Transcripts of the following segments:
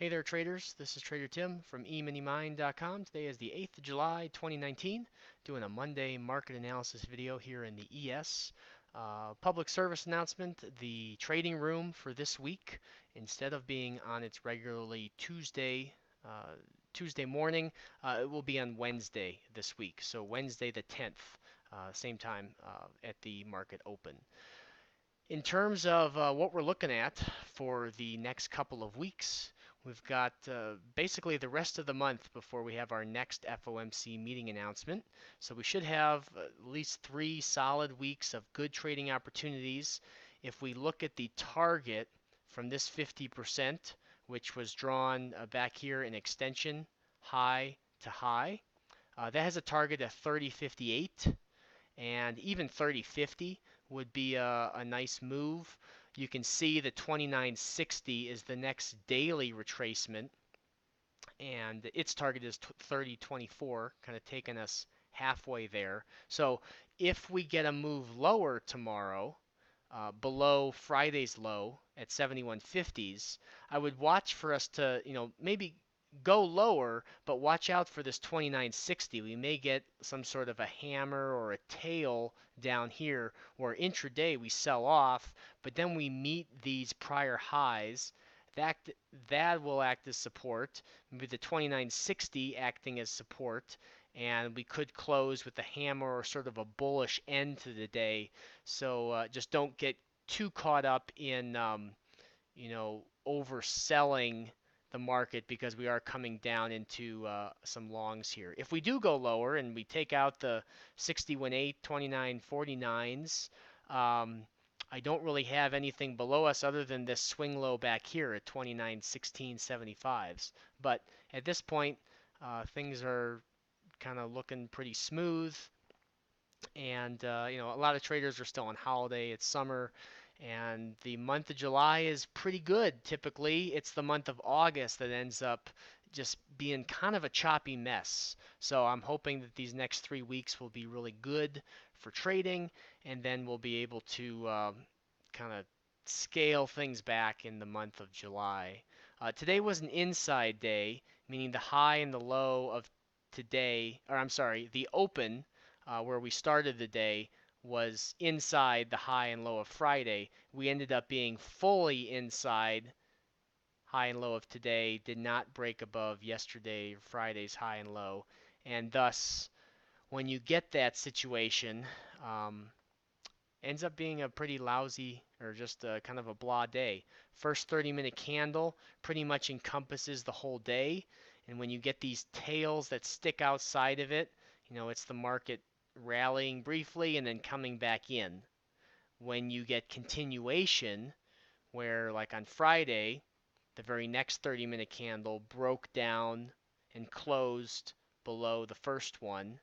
Hey there, traders. This is Trader Tim from eMiniMind.com. Today is the 8th of July, 2019. Doing a Monday market analysis video here in the ES. Public service announcement, the trading room for this week, instead of being on its regularly Tuesday morning, it will be on Wednesday this week. So Wednesday the 10th, same time at the market open. In terms of what we're looking at for the next couple of weeks, we've got basically the rest of the month before we have our next FOMC meeting announcement. So we should have at least 3 solid weeks of good trading opportunities. If we look at the target from this 50%, which was drawn back here in extension, high to high, that has a target at 30.58, and even 30.50 would be a nice move. You can see the 29.60 is the next daily retracement, and its target is 30.24, kind of taking us halfway there. So if we get a move lower tomorrow, below Friday's low at 71.50s, I would watch for us to, maybe go lower, but watch out for this 29.60. We may get some sort of a hammer or a tail down here where intraday we sell off, but then we meet these prior highs. That will act as support. Maybe the 29.60 acting as support, and we could close with a hammer or sort of a bullish end to the day. So just don't get too caught up in overselling the market, because we are coming down into some longs here. If we do go lower and we take out the 61.8, 29.49s, I don't really have anything below us other than this swing low back here at 29.1675s. But at this point, things are kind of looking pretty smooth, and a lot of traders are still on holiday. It's summer, and the month of July is pretty good. Typically, it's the month of August that ends up just being kind of a choppy mess. So I'm hoping that these next 3 weeks will be really good for trading, and then we'll be able to kind of scale things back in the month of July. Today was an inside day, meaning the high and the low of today, or I'm sorry, the open where we started the day was inside the high and low of Friday. We ended up being fully inside high and low of today, did not break above yesterday, Friday's high and low. And thus, when you get that situation, ends up being a pretty lousy, or just a kind of a blah day. First 30-minute candle pretty much encompasses the whole day. And when you get these tails that stick outside of it, it's the market rallying briefly and then coming back in. When you get continuation, where like on Friday, the very next 30-minute candle broke down and closed below the first one,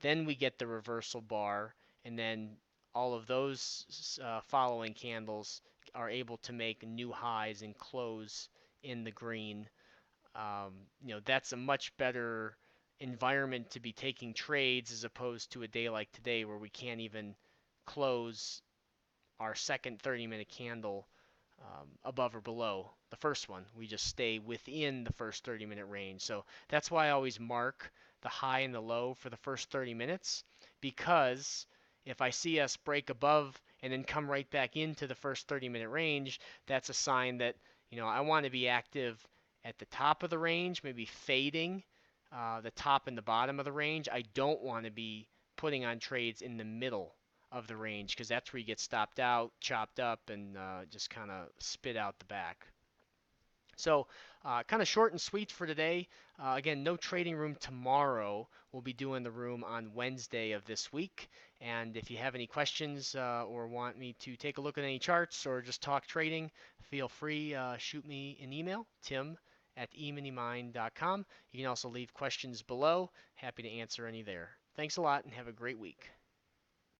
then we get the reversal bar, and then all of those following candles are able to make new highs and close in the green. That's a much better environment to be taking trades, as opposed to a day like today where we can't even close our second 30-minute candle above or below the first one. We just stay within the first 30-minute range. So that's why I always mark the high and the low for the first 30 minutes, because if I see us break above and then come right back into the first 30-minute range, that's a sign that I want to be active at the top of the range, maybe fading the top and the bottom of the range. I don't want to be putting on trades in the middle of the range, because that's where you get stopped out, chopped up, and just kind of spit out the back. So kind of short and sweet for today. Again, no trading room tomorrow. We'll be doing the room on Wednesday of this week. And if you have any questions or want me to take a look at any charts or just talk trading, feel free, shoot me an email, tim@eminimind.com. You can also leave questions below. Happy to answer any there. Thanks a lot and have a great week.